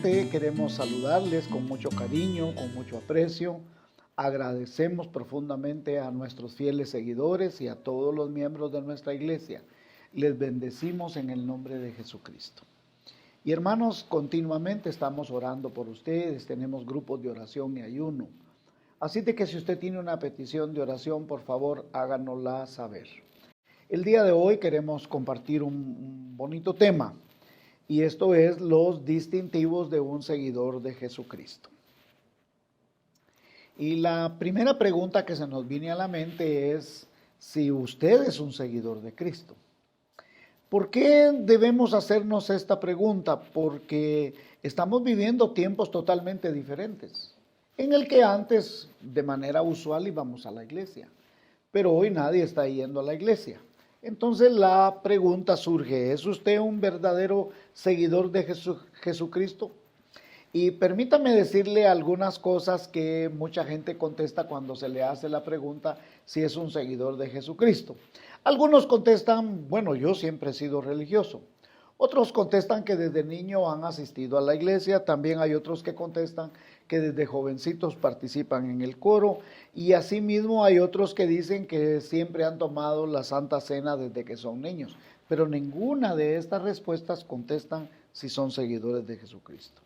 Primeramente queremos saludarles con mucho cariño, con mucho aprecio. Agradecemos profundamente a nuestros fieles seguidores y a todos los miembros de nuestra iglesia. Les bendecimos en el nombre de Jesucristo. Y hermanos, continuamente estamos orando por ustedes, tenemos grupos de oración y ayuno. Así de que si usted tiene una petición de oración, por favor, háganosla saber. El día de hoy queremos compartir un bonito tema, y esto es los distintivos de un seguidor de Jesucristo. Y la primera pregunta que se nos viene a la mente es si usted es un seguidor de Cristo. ¿Por qué debemos hacernos esta pregunta? Porque estamos viviendo tiempos totalmente diferentes, en el que antes de manera usual íbamos a la iglesia, pero hoy nadie está yendo a la iglesia. Entonces la pregunta surge, ¿es usted un verdadero seguidor de Jesucristo? Y permítame decirle algunas cosas que mucha gente contesta cuando se le hace la pregunta si es un seguidor de Jesucristo. Algunos contestan, bueno, yo siempre he sido religioso. Otros contestan que desde niño han asistido a la iglesia. También hay otros que contestan que desde jovencitos participan en el coro. Y asimismo hay otros que dicen que siempre han tomado la Santa Cena desde que son niños. Pero ninguna de estas respuestas contestan si son seguidores de Jesucristo.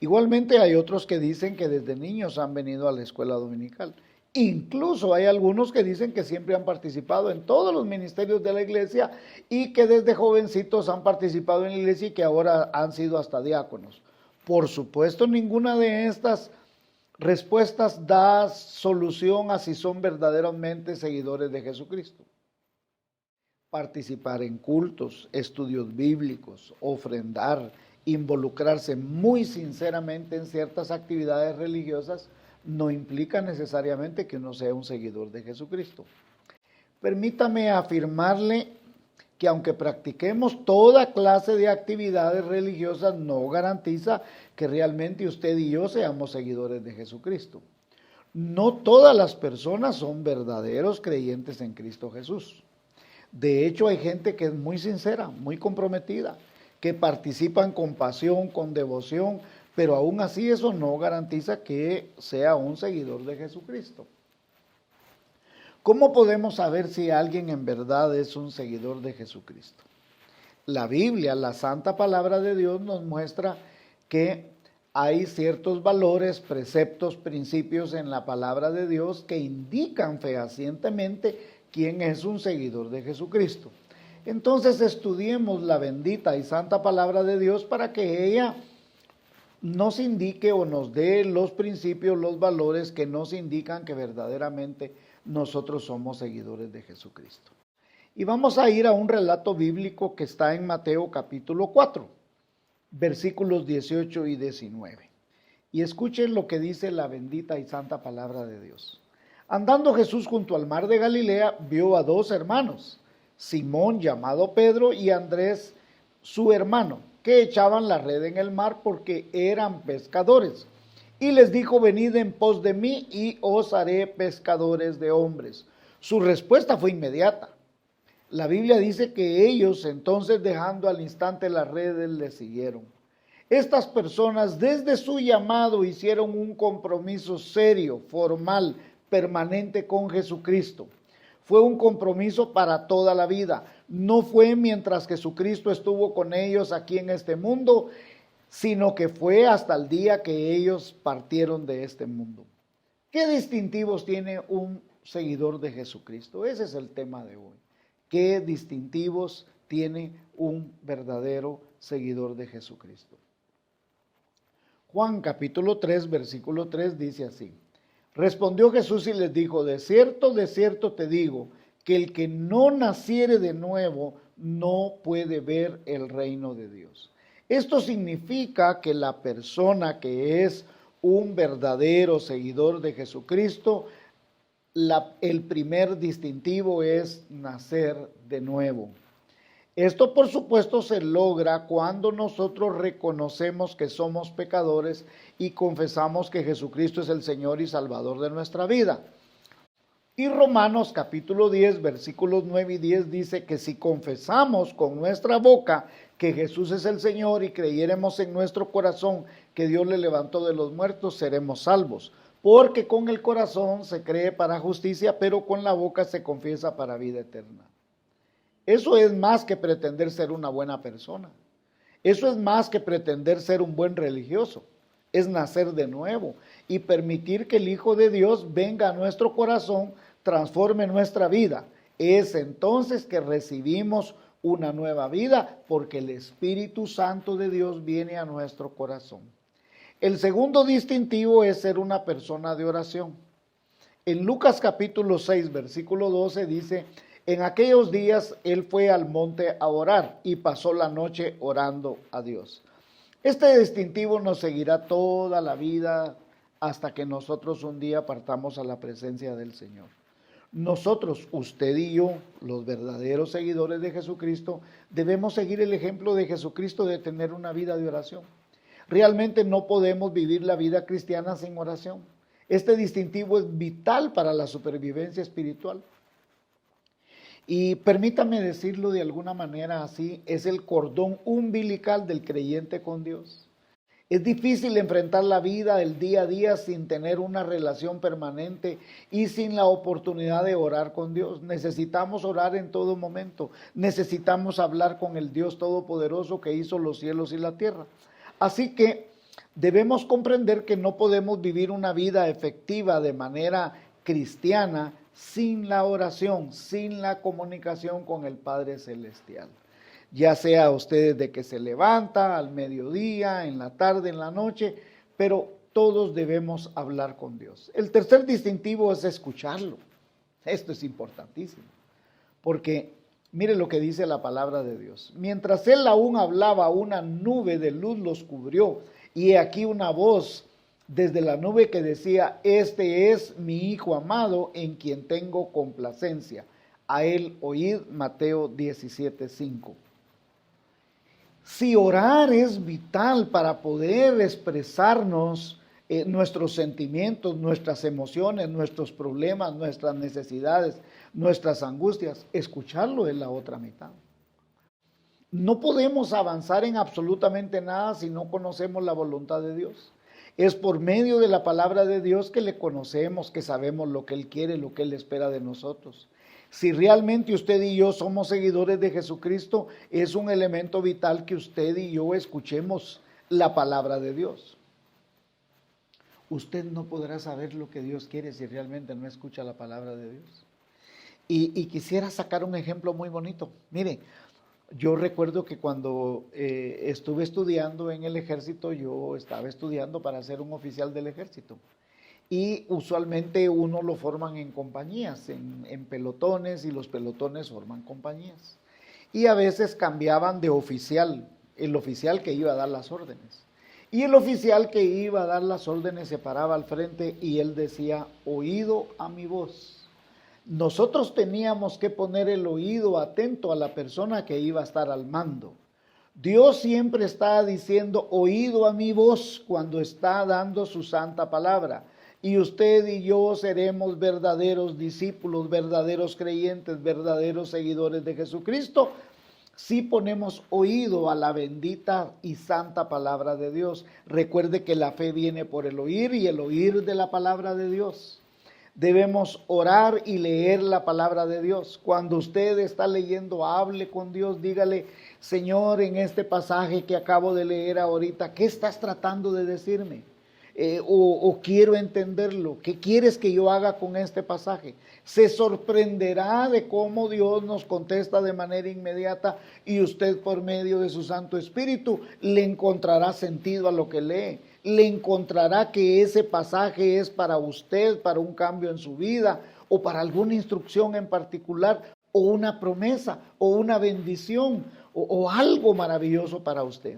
Igualmente hay otros que dicen que desde niños han venido a la escuela dominical. Incluso hay algunos que dicen que siempre han participado en todos los ministerios de la iglesia y que desde jovencitos han participado en la iglesia y que ahora han sido hasta diáconos. Por supuesto, ninguna de estas respuestas da solución a si son verdaderamente seguidores de Jesucristo. Participar en cultos, estudios bíblicos, ofrendar, involucrarse muy sinceramente en ciertas actividades religiosas no implica necesariamente que uno sea un seguidor de Jesucristo. Permítame afirmarle que aunque practiquemos toda clase de actividades religiosas, no garantiza que realmente usted y yo seamos seguidores de Jesucristo. No todas las personas son verdaderos creyentes en Cristo Jesús. De hecho, hay gente que es muy sincera, muy comprometida, que participan con pasión, con devoción, pero aún así eso no garantiza que sea un seguidor de Jesucristo. ¿Cómo podemos saber si alguien en verdad es un seguidor de Jesucristo? La Biblia, la santa palabra de Dios, nos muestra que hay ciertos valores, preceptos, principios en la palabra de Dios que indican fehacientemente quién es un seguidor de Jesucristo. Entonces estudiemos la bendita y santa palabra de Dios para que ella nos indique o nos dé los principios, los valores que nos indican que verdaderamente nosotros somos seguidores de Jesucristo. Y vamos a ir a un relato bíblico que está en Mateo capítulo 4, versículos 18 y 19. Y escuchen lo que dice la bendita y santa palabra de Dios. Andando Jesús junto al mar de Galilea, vio a dos hermanos, Simón llamado Pedro y Andrés su hermano, que echaban la red en el mar porque eran pescadores. Y les dijo, venid en pos de mí y os haré pescadores de hombres. Su respuesta fue inmediata. La Biblia dice que ellos entonces, dejando al instante las redes, le siguieron. Estas personas desde su llamado hicieron un compromiso serio, formal, permanente con Jesucristo. Fue un compromiso para toda la vida. No fue mientras Jesucristo estuvo con ellos aquí en este mundo, sino que fue hasta el día que ellos partieron de este mundo. ¿Qué distintivos tiene un seguidor de Jesucristo? Ese es el tema de hoy. ¿Qué distintivos tiene un verdadero seguidor de Jesucristo? Juan capítulo 3, versículo 3 dice así. Respondió Jesús y les dijo, de cierto te digo, que el que no naciere de nuevo no puede ver el reino de Dios. Esto significa que la persona que es un verdadero seguidor de Jesucristo, el primer distintivo es nacer de nuevo. Esto, por supuesto, se logra cuando nosotros reconocemos que somos pecadores y confesamos que Jesucristo es el Señor y Salvador de nuestra vida. Y Romanos capítulo 10, versículos 9 y 10 dice que si confesamos con nuestra boca que Jesús es el Señor y creyéremos en nuestro corazón que Dios le levantó de los muertos, seremos salvos. Porque con el corazón se cree para justicia, pero con la boca se confiesa para vida eterna. Eso es más que pretender ser una buena persona. Eso es más que pretender ser un buen religioso. Es nacer de nuevo y permitir que el Hijo de Dios venga a nuestro corazón, transforme nuestra vida. Es entonces que recibimos una nueva vida porque el Espíritu Santo de Dios viene a nuestro corazón. El segundo distintivo es ser una persona de oración. En Lucas capítulo 6, versículo 12 dice: en aquellos días él fue al monte a orar y pasó la noche orando a Dios. Este distintivo nos seguirá toda la vida hasta que nosotros un día partamos a la presencia del Señor. Nosotros, usted y yo, los verdaderos seguidores de Jesucristo, debemos seguir el ejemplo de Jesucristo de tener una vida de oración. Realmente no podemos vivir la vida cristiana sin oración. Este distintivo es vital para la supervivencia espiritual. Y permítame decirlo de alguna manera así, es el cordón umbilical del creyente con Dios. Es difícil enfrentar la vida, el día a día, sin tener una relación permanente y sin la oportunidad de orar con Dios. Necesitamos orar en todo momento. Necesitamos hablar con el Dios Todopoderoso que hizo los cielos y la tierra. Así que debemos comprender que no podemos vivir una vida efectiva de manera cristiana sin la oración, sin la comunicación con el Padre Celestial. Ya sea usted desde que se levanta, al mediodía, en la tarde, en la noche, pero todos debemos hablar con Dios. El tercer distintivo es escucharlo. Esto es importantísimo, porque mire lo que dice la palabra de Dios. Mientras él aún hablaba, una nube de luz los cubrió, y he aquí una voz desde la nube que decía: este es mi Hijo amado, en quien tengo complacencia. A él oíd. Mateo 17:5. Si orar es vital para poder expresarnos nuestros sentimientos, nuestras emociones, nuestros problemas, nuestras necesidades, nuestras angustias, escucharlo es la otra mitad. No podemos avanzar en absolutamente nada si no conocemos la voluntad de Dios. Es por medio de la palabra de Dios que le conocemos, que sabemos lo que Él quiere, lo que Él espera de nosotros. Si realmente usted y yo somos seguidores de Jesucristo, es un elemento vital que usted y yo escuchemos la palabra de Dios. Usted no podrá saber lo que Dios quiere si realmente no escucha la palabra de Dios. Y quisiera sacar un ejemplo muy bonito. Mire, yo recuerdo que cuando estuve estudiando en el ejército, yo estaba estudiando para ser un oficial del ejército. Y usualmente uno lo forman en compañías, en pelotones, y los pelotones forman compañías. Y a veces cambiaban de oficial, el oficial que iba a dar las órdenes. Y el oficial que iba a dar las órdenes se paraba al frente y él decía: oído a mi voz. Nosotros teníamos que poner el oído atento a la persona que iba a estar al mando. Dios siempre está diciendo: oído a mi voz, cuando está dando su santa palabra. Y usted y yo seremos verdaderos discípulos, verdaderos creyentes, verdaderos seguidores de Jesucristo, si ponemos oído a la bendita y santa palabra de Dios. Recuerde que la fe viene por el oír, y el oír de la palabra de Dios. Debemos orar y leer la palabra de Dios. Cuando usted está leyendo, hable con Dios, dígale: Señor, en este pasaje que acabo de leer ahorita, ¿qué estás tratando de decirme? O quiero entenderlo. ¿Qué quieres que yo haga con este pasaje? Se sorprenderá de cómo Dios nos contesta de manera inmediata, y usted, por medio de su Santo Espíritu, le encontrará sentido a lo que lee. Le encontrará que ese pasaje es para usted, para un cambio en su vida, o para alguna instrucción en particular, o una promesa, o una bendición, o algo maravilloso para usted.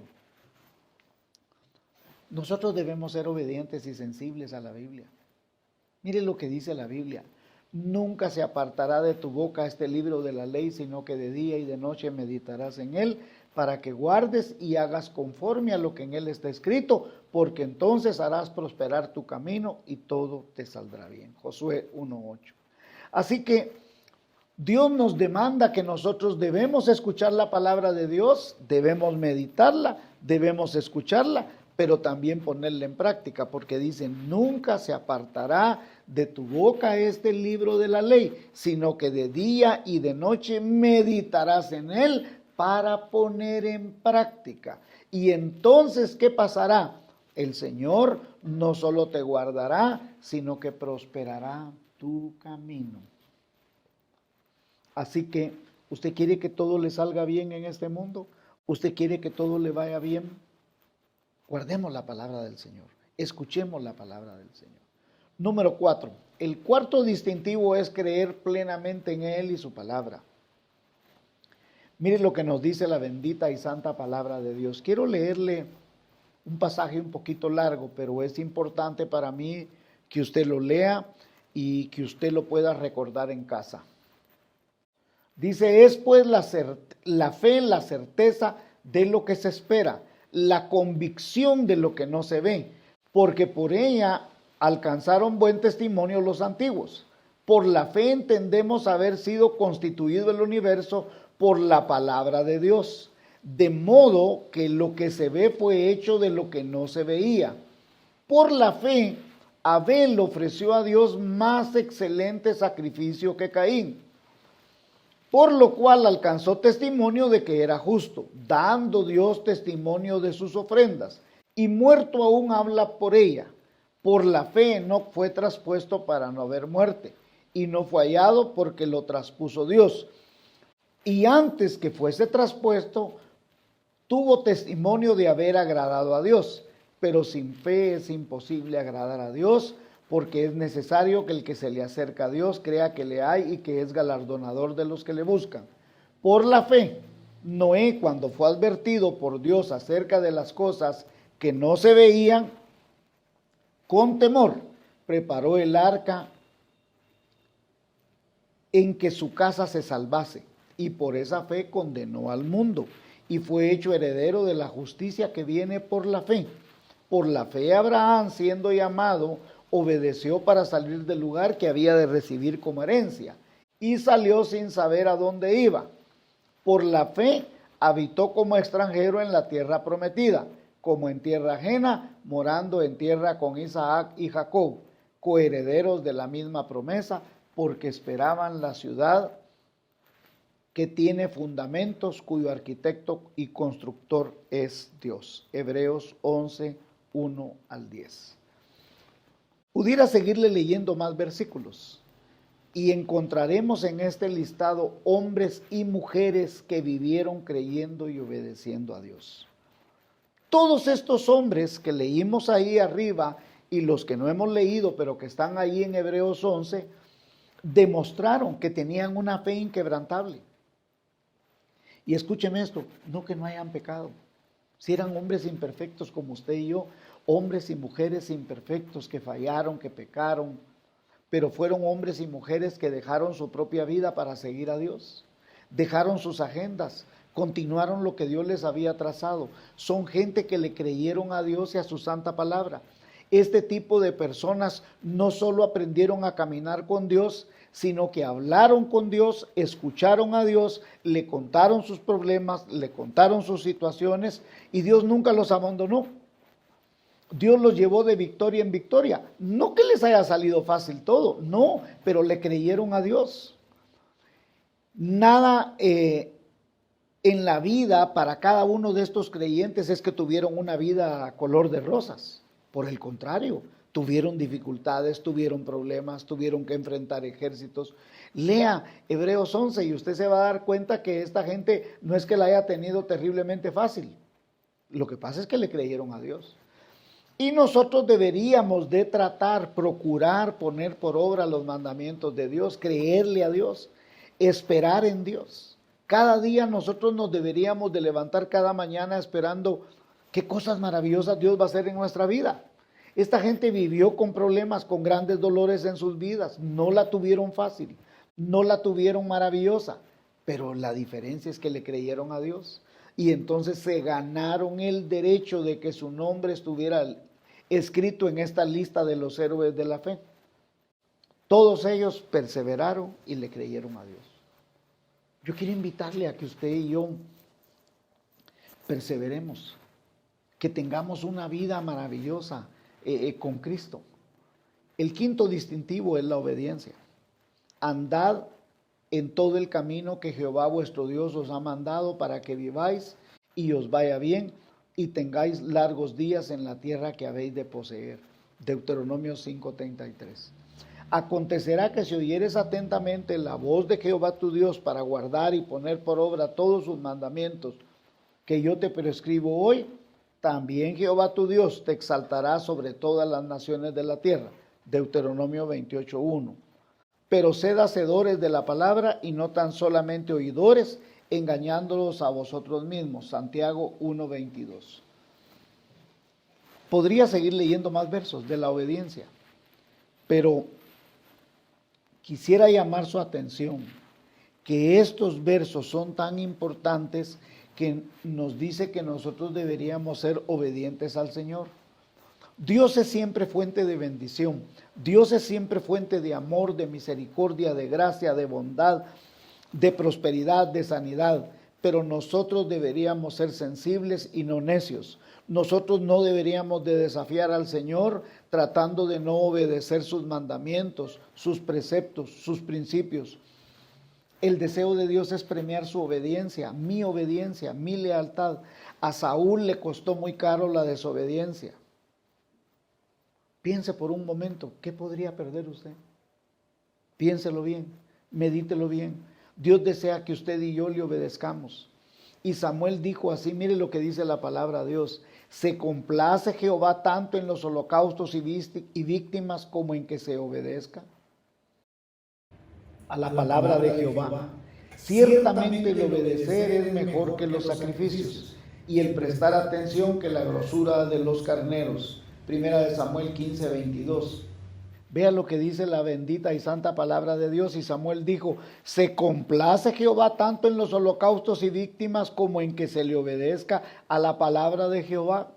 Nosotros debemos ser obedientes y sensibles a la Biblia. Mire lo que dice la Biblia: nunca se apartará de tu boca este libro de la ley, sino que de día y de noche meditarás en él, para que guardes y hagas conforme a lo que en él está escrito, porque entonces harás prosperar tu camino y todo te saldrá bien. Josué 1:8. Así que Dios nos demanda que nosotros debemos escuchar la palabra de Dios, debemos meditarla, debemos escucharla, pero también ponerla en práctica, porque dice, nunca se apartará de tu boca este libro de la ley, sino que de día y de noche meditarás en él para poner en práctica. Y entonces, ¿qué pasará? El Señor no solo te guardará, sino que prosperará tu camino. Así que, ¿usted quiere que todo le salga bien en este mundo? ¿Usted quiere que todo le vaya bien? Guardemos la palabra del Señor, escuchemos la palabra del Señor. Número 4, el cuarto distintivo es creer plenamente en Él y su palabra. Mire lo que nos dice la bendita y santa palabra de Dios. Quiero leerle un pasaje un poquito largo, pero es importante para mí que usted lo lea y que usted lo pueda recordar en casa. Dice, es pues la fe, la certeza de lo que se espera, la convicción de lo que no se ve, porque por ella alcanzaron buen testimonio los antiguos. Por la fe entendemos haber sido constituido el universo por la palabra de Dios, de modo que lo que se ve fue hecho de lo que no se veía. Por la fe, Abel ofreció a Dios más excelente sacrificio que Caín, por lo cual alcanzó testimonio de que era justo, dando Dios testimonio de sus ofrendas, y muerto aún habla por ella. Por la fe Enoc fue traspuesto para no haber muerte, y no fue hallado porque lo traspuso Dios. Y antes que fuese traspuesto, tuvo testimonio de haber agradado a Dios, pero sin fe es imposible agradar a Dios, porque es necesario que el que se le acerca a Dios crea que le hay y que es galardonador de los que le buscan. Por la fe, Noé, cuando fue advertido por Dios acerca de las cosas que no se veían, con temor, preparó el arca en que su casa se salvase, y por esa fe condenó al mundo, y fue hecho heredero de la justicia que viene por la fe. Por la fe Abraham, siendo llamado, obedeció para salir del lugar que había de recibir como herencia, y salió sin saber a dónde iba. Por la fe habitó como extranjero en la tierra prometida, como en tierra ajena, morando en tierra con Isaac y Jacob, coherederos de la misma promesa, porque esperaban la ciudad que tiene fundamentos, cuyo arquitecto y constructor es Dios. Hebreos 11, 1 al 10. Pudiera seguirle leyendo más versículos y encontraremos en este listado hombres y mujeres que vivieron creyendo y obedeciendo a Dios. Todos estos hombres que leímos ahí arriba y los que no hemos leído pero que están ahí en Hebreos 11, demostraron que tenían una fe inquebrantable. Y escúcheme esto, no que no hayan pecado. Si eran hombres imperfectos como usted y yo, hombres y mujeres imperfectos que fallaron, que pecaron, pero fueron hombres y mujeres que dejaron su propia vida para seguir a Dios, dejaron sus agendas, continuaron lo que Dios les había trazado. Son gente que le creyeron a Dios y a su santa palabra. Este tipo de personas no solo aprendieron a caminar con Dios, sino que hablaron con Dios, escucharon a Dios, le contaron sus problemas, le contaron sus situaciones y Dios nunca los abandonó. Dios los llevó de victoria en victoria. No que les haya salido fácil todo, no, pero le creyeron a Dios. Nada en la vida para cada uno de estos creyentes es que tuvieron una vida color de rosas. Por el contrario, tuvieron dificultades, tuvieron problemas, tuvieron que enfrentar ejércitos. Lea Hebreos 11 y usted se va a dar cuenta que esta gente no es que la haya tenido terriblemente fácil. Lo que pasa es que le creyeron a Dios. Y nosotros deberíamos de tratar, procurar poner por obra los mandamientos de Dios, creerle a Dios, esperar en Dios. Cada día nosotros nos deberíamos de levantar cada mañana esperando qué cosas maravillosas Dios va a hacer en nuestra vida. Esta gente vivió con problemas, con grandes dolores en sus vidas. No la tuvieron fácil, no la tuvieron maravillosa, pero la diferencia es que le creyeron a Dios. Y entonces se ganaron el derecho de que su nombre estuviera escrito en esta lista de los héroes de la fe. Todos ellos perseveraron y le creyeron a Dios. Yo quiero invitarle a que usted y yo perseveremos, que tengamos una vida maravillosa con Cristo. El quinto distintivo es la obediencia. Andad en todo el camino que Jehová vuestro Dios os ha mandado para que viváis y os vaya bien y tengáis largos días en la tierra que habéis de poseer. Deuteronomio 5:33. Acontecerá que si oyeres atentamente la voz de Jehová tu Dios para guardar y poner por obra todos sus mandamientos que yo te prescribo hoy, también Jehová tu Dios te exaltará sobre todas las naciones de la tierra. Deuteronomio 28:1. Pero sed hacedores de la palabra y no tan solamente oidores, engañándolos a vosotros mismos. Santiago 1:22. Podría seguir leyendo más versos de la obediencia, pero quisiera llamar su atención que estos versos son tan importantes que nos dice que nosotros deberíamos ser obedientes al Señor. Dios es siempre fuente de bendición. Dios es siempre fuente de amor, de misericordia, de gracia, de bondad, de prosperidad, de sanidad. Pero nosotros deberíamos ser sensibles y no necios. Nosotros no deberíamos de desafiar al Señor tratando de no obedecer sus mandamientos, sus preceptos, sus principios. El deseo de Dios es premiar su obediencia, mi lealtad. A Saúl le costó muy caro la desobediencia. Piense por un momento, ¿qué podría perder usted? Piénselo bien, medítelo bien. Dios desea que usted y yo le obedezcamos. Y Samuel dijo así, mire lo que dice la palabra de Dios. Se complace Jehová tanto en los holocaustos y víctimas como en que se obedezca a la palabra de Jehová. Ciertamente el obedecer es mejor que los sacrificios y el prestar atención que la grosura de los carneros. Primera de Samuel 15:22. Vea lo que dice la bendita y santa palabra de Dios. Y Samuel dijo, se complace Jehová tanto en los holocaustos y víctimas como en que se le obedezca a la palabra de Jehová.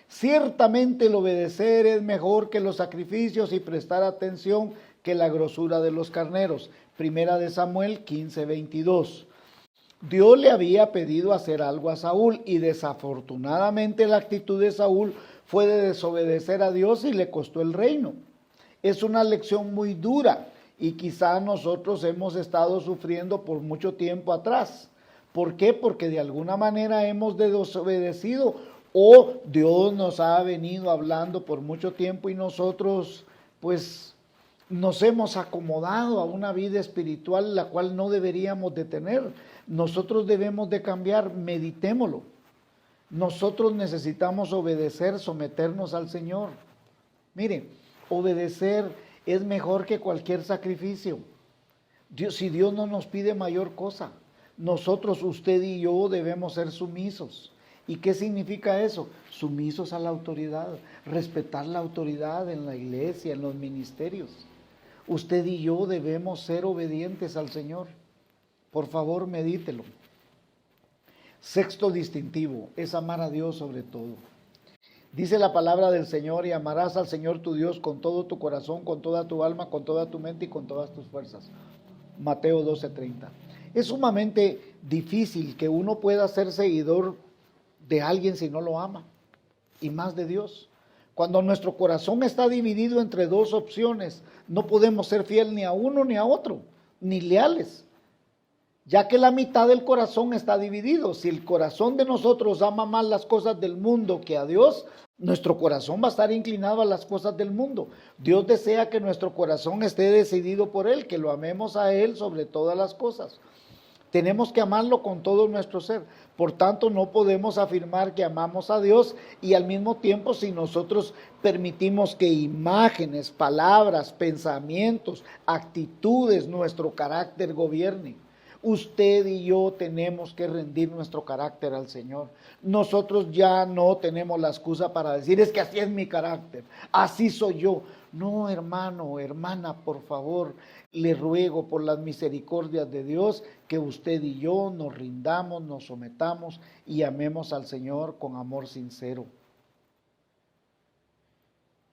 Ciertamente el obedecer es mejor que los sacrificios y prestar atención que la grosura de los carneros. Primera de Samuel 15:22. Dios le había pedido hacer algo a Saúl y desafortunadamente la actitud de Saúl fue de desobedecer a Dios y le costó el reino. Es una lección muy dura y quizá nosotros hemos estado sufriendo por mucho tiempo atrás. ¿Por qué? Porque de alguna manera hemos desobedecido o Dios nos ha venido hablando por mucho tiempo y nosotros pues nos hemos acomodado a una vida espiritual la cual no deberíamos de tener. Nosotros debemos de cambiar, meditémoslo. Nosotros necesitamos obedecer, someternos al Señor. Mire, obedecer es mejor que cualquier sacrificio. Si Dios no nos pide mayor cosa, nosotros, usted y yo, debemos ser sumisos. ¿Y qué significa eso? Sumisos a la autoridad, respetar la autoridad en la iglesia, en los ministerios. Usted y yo debemos ser obedientes al Señor. Por favor, medítelo. Sexto distintivo es amar a Dios sobre todo. Dice la palabra del Señor, y amarás al Señor tu Dios con todo tu corazón, con toda tu alma, con toda tu mente y con todas tus fuerzas. Mateo 12:30. Es sumamente difícil que uno pueda ser seguidor de alguien si no lo ama, y más de Dios. Cuando nuestro corazón está dividido entre dos opciones, no podemos ser fiel ni a uno ni a otro, ni leales, ya que la mitad del corazón está dividido. Si el corazón de nosotros ama más las cosas del mundo que a Dios, nuestro corazón va a estar inclinado a las cosas del mundo. Dios desea que nuestro corazón esté decidido por Él, que lo amemos a Él sobre todas las cosas. Tenemos que amarlo con todo nuestro ser. Por tanto, no podemos afirmar que amamos a Dios y al mismo tiempo si nosotros permitimos que imágenes, palabras, pensamientos, actitudes, nuestro carácter gobierne. Usted y yo tenemos que rendir nuestro carácter al Señor. Nosotros ya no tenemos la excusa para decir, es que así es mi carácter, así soy yo. No, hermano, hermana, por favor, le ruego por las misericordias de Dios que usted y yo nos rindamos, nos sometamos y amemos al Señor con amor sincero.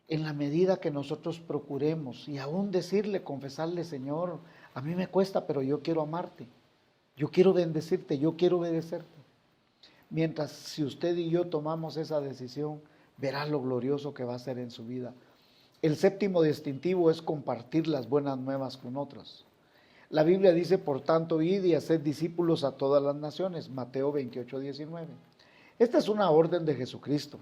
en la medida que nosotros procuremos y aún decirle, confesarle, Señor, a mí me cuesta, pero yo quiero amarte, yo quiero bendecirte, yo quiero obedecerte. Mientras si usted y yo tomamos esa decisión, verá lo glorioso que va a ser en su vida. El séptimo distintivo es compartir las buenas nuevas con otros. La Biblia dice, por tanto, id y haced discípulos a todas las naciones, Mateo 28:19. Esta es una orden de Jesucristo.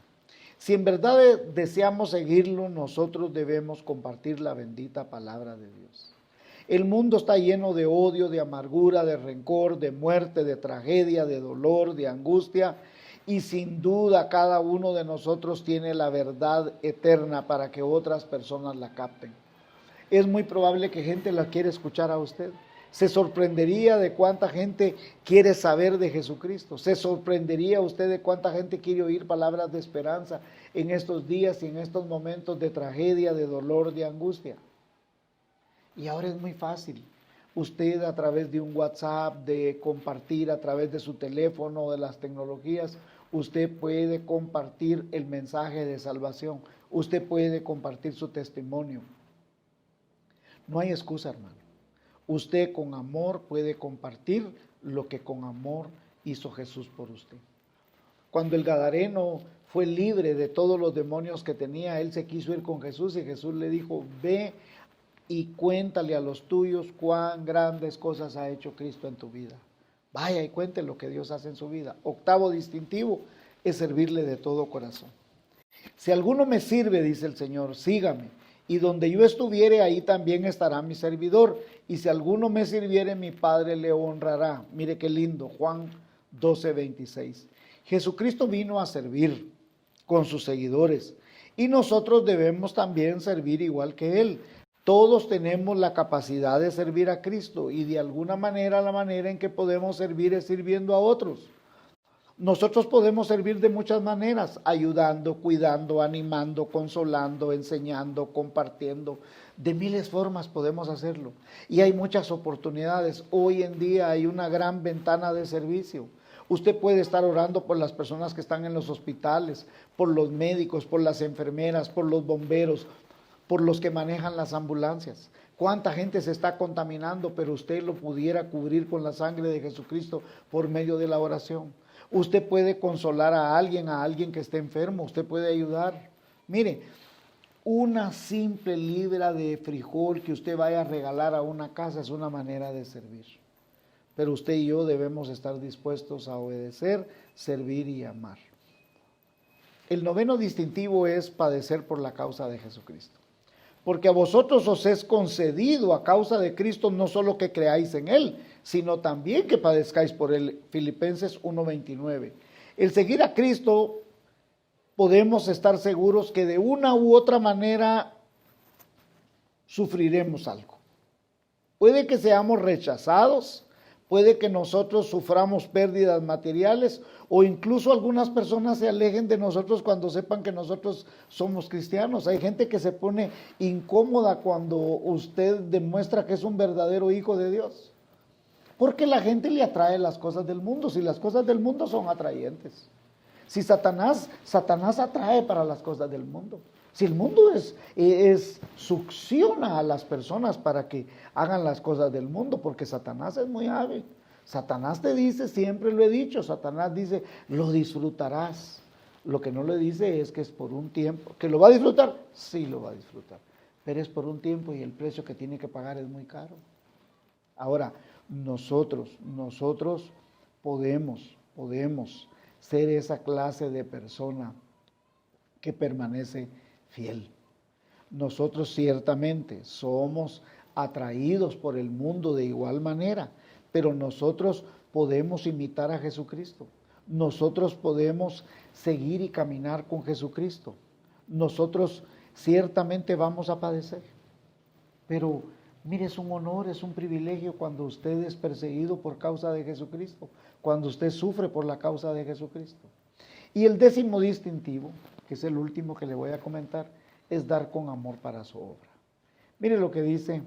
Si en verdad deseamos seguirlo, nosotros debemos compartir la bendita palabra de Dios. El mundo está lleno de odio, de amargura, de rencor, de muerte, de tragedia, de dolor, de angustia, y sin duda cada uno de nosotros tiene la verdad eterna para que otras personas la capten. Es muy probable que gente la quiera escuchar a usted. Se sorprendería de cuánta gente quiere saber de Jesucristo. Se sorprendería usted de cuánta gente quiere oír palabras de esperanza en estos días y en estos momentos de tragedia, de dolor, de angustia. Y ahora es muy fácil. Usted a través de un WhatsApp, de compartir a través de su teléfono, de las tecnologías, usted puede compartir el mensaje de salvación. Usted puede compartir su testimonio. No hay excusa, hermano. Usted con amor puede compartir lo que con amor hizo Jesús por usted. Cuando el gadareno fue libre de todos los demonios que tenía, él se quiso ir con Jesús y Jesús le dijo, ve y cuéntale a los tuyos cuán grandes cosas ha hecho Cristo en tu vida. Vaya y cuente lo que Dios hace en su vida. Octavo distintivo es servirle de todo corazón. Si alguno me sirve, dice el Señor, sígame. Y donde yo estuviere, ahí también estará mi servidor. Y si alguno me sirviere, mi Padre le honrará. Mire qué lindo, Juan 12:26. Jesucristo vino a servir con sus seguidores. Y nosotros debemos también servir igual que Él. Todos tenemos la capacidad de servir a Cristo. Y de alguna manera, la manera en que podemos servir es sirviendo a otros. Nosotros podemos servir de muchas maneras, ayudando, cuidando, animando, consolando, enseñando, compartiendo. De miles formas podemos hacerlo. Y hay muchas oportunidades. Hoy en día hay una gran ventana de servicio. Usted puede estar orando por las personas que están en los hospitales, por los médicos, por las enfermeras, por los bomberos, por los que manejan las ambulancias. ¿Cuánta gente se está contaminando? Pero usted lo pudiera cubrir con la sangre de Jesucristo por medio de la oración. Usted puede consolar a alguien que esté enfermo, usted puede ayudar. Mire, una simple libra de frijol que usted vaya a regalar a una casa es una manera de servir. Pero usted y yo debemos estar dispuestos a obedecer, servir y amar. El noveno distintivo es padecer por la causa de Jesucristo. Porque a vosotros os es concedido a causa de Cristo no solo que creáis en Él, sino también que padezcáis por Él. Filipenses 1:29. El seguir a Cristo, podemos estar seguros que de una u otra manera sufriremos algo. Puede que seamos rechazados, puede que nosotros suframos pérdidas materiales o incluso algunas personas se alejen de nosotros cuando sepan que nosotros somos cristianos. Hay gente que se pone incómoda cuando usted demuestra que es un verdadero hijo de Dios. Porque la gente le atrae las cosas del mundo, si las cosas del mundo son atrayentes. Si Satanás atrae para las cosas del mundo. Si el mundo succiona a las personas para que hagan las cosas del mundo, porque Satanás es muy hábil. Satanás te dice, siempre lo he dicho, Satanás dice, lo disfrutarás. Lo que no le dice es que es por un tiempo. ¿Que lo va a disfrutar? Sí, lo va a disfrutar. Pero es por un tiempo y el precio que tiene que pagar es muy caro. Ahora, nosotros podemos ser esa clase de persona que permanece fiel. Nosotros ciertamente somos atraídos por el mundo de igual manera, pero nosotros podemos imitar a Jesucristo. Nosotros podemos seguir y caminar con Jesucristo. Nosotros ciertamente vamos a padecer, pero mire, es un honor, es un privilegio cuando usted es perseguido por causa de Jesucristo, cuando usted sufre por la causa de Jesucristo. Y el décimo distintivo, que es el último que le voy a comentar, es dar con amor para su obra. Mire lo que dice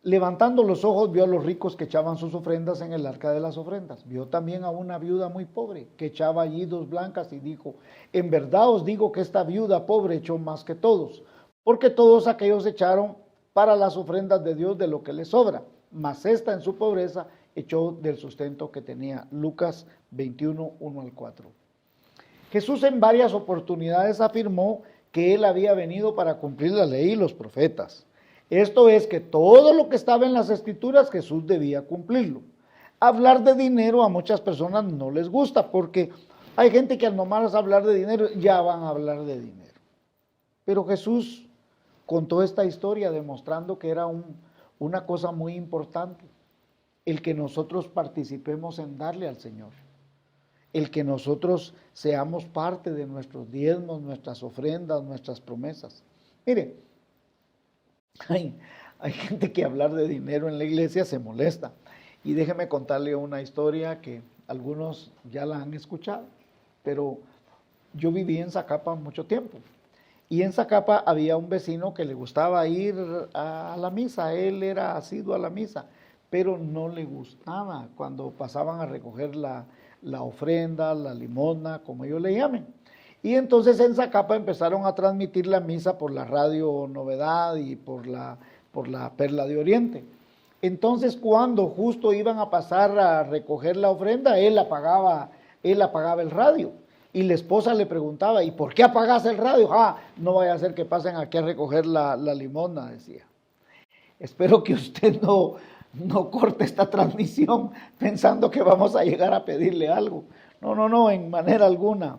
Levantando los ojos, vio a los ricos que echaban sus ofrendas en el arca de las ofrendas. Vio también a una viuda muy pobre que echaba allí 2 blancas y dijo: en verdad os digo que esta viuda pobre echó más que todos, porque todos aquellos echaron para las ofrendas de Dios de lo que les sobra, mas esta en su pobreza echó del sustento que tenía. Lucas 21, 1 al 4. Jesús en varias oportunidades afirmó que él había venido para cumplir la ley y los profetas. Esto es que todo lo que estaba en las Escrituras Jesús debía cumplirlo. Hablar de dinero a muchas personas no les gusta porque hay gente que al nomás hablar de dinero ya van a hablar de dinero. Pero Jesús contó esta historia demostrando que era una cosa muy importante el que nosotros participemos en darle al Señor, el que nosotros seamos parte de nuestros diezmos, nuestras ofrendas, nuestras promesas. Mire, hay gente que hablar de dinero en la iglesia se molesta. Y déjeme contarle una historia que algunos ya la han escuchado, pero yo viví en Zacapa mucho tiempo. Y en Zacapa había un vecino que le gustaba ir a la misa, él era asiduo a la misa, pero no le gustaba cuando pasaban a recoger la ofrenda, la limosna, como ellos le llamen. Y entonces en Zacapa empezaron a transmitir la misa por la Radio Novedad y por la Perla de Oriente. Entonces cuando justo iban a pasar a recoger la ofrenda, él apagaba el radio. Y la esposa le preguntaba: ¿y por qué apagas el radio? No vaya a ser que pasen aquí a recoger la limosna, decía. Espero que usted no corte esta transmisión pensando que vamos a llegar a pedirle algo. No, en manera alguna.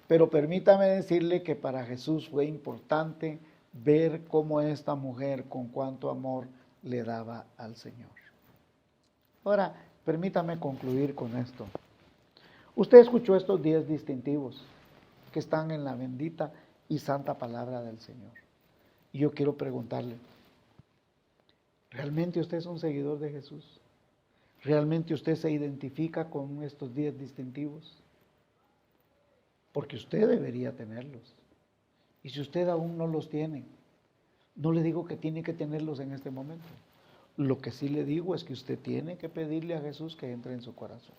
Pero permítame decirle que para Jesús fue importante ver cómo esta mujer con cuánto amor le daba al Señor. Ahora, permítame concluir con esto. Usted escuchó estos 10 distintivos que están en la bendita y santa palabra del Señor. Y yo quiero preguntarle, ¿realmente usted es un seguidor de Jesús? ¿Realmente usted se identifica con estos 10 distintivos? Porque usted debería tenerlos. Y si usted aún no los tiene, no le digo que tiene que tenerlos en este momento. Lo que sí le digo es que usted tiene que pedirle a Jesús que entre en su corazón.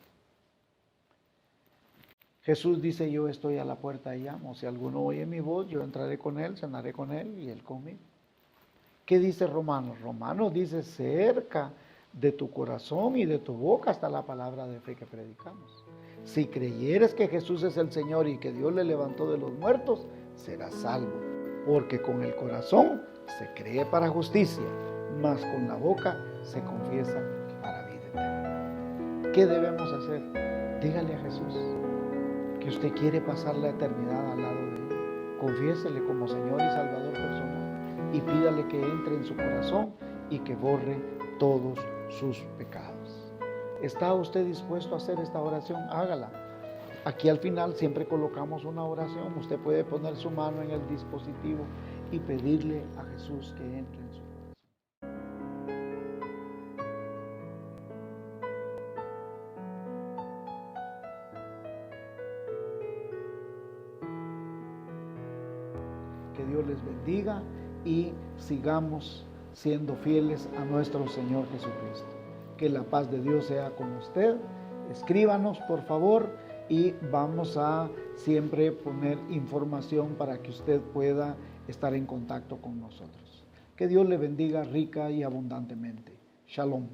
Jesús dice: yo estoy a la puerta y llamo. Si alguno oye mi voz, yo entraré con él, cenaré con él y él conmigo. ¿Qué dice Romanos? Romanos dice: cerca de tu corazón y de tu boca está la palabra de fe que predicamos. Si creyeres que Jesús es el Señor y que Dios le levantó de los muertos, serás salvo. Porque con el corazón se cree para justicia, mas con la boca se confiesa para vida eterna. ¿Qué debemos hacer? Dígale a Jesús que usted quiere pasar la eternidad al lado de Él. Confiésele como Señor y Salvador personal y pídale que entre en su corazón y que borre todos sus pecados. ¿Está usted dispuesto a hacer esta oración? Hágala. Aquí al final siempre colocamos una oración. Usted puede poner su mano en el dispositivo y pedirle a Jesús que entre en su corazón. Que Dios les bendiga y sigamos siendo fieles a nuestro Señor Jesucristo. Que la paz de Dios sea con usted. Escríbanos, por favor, y vamos a siempre poner información para que usted pueda estar en contacto con nosotros. Que Dios le bendiga rica y abundantemente. Shalom.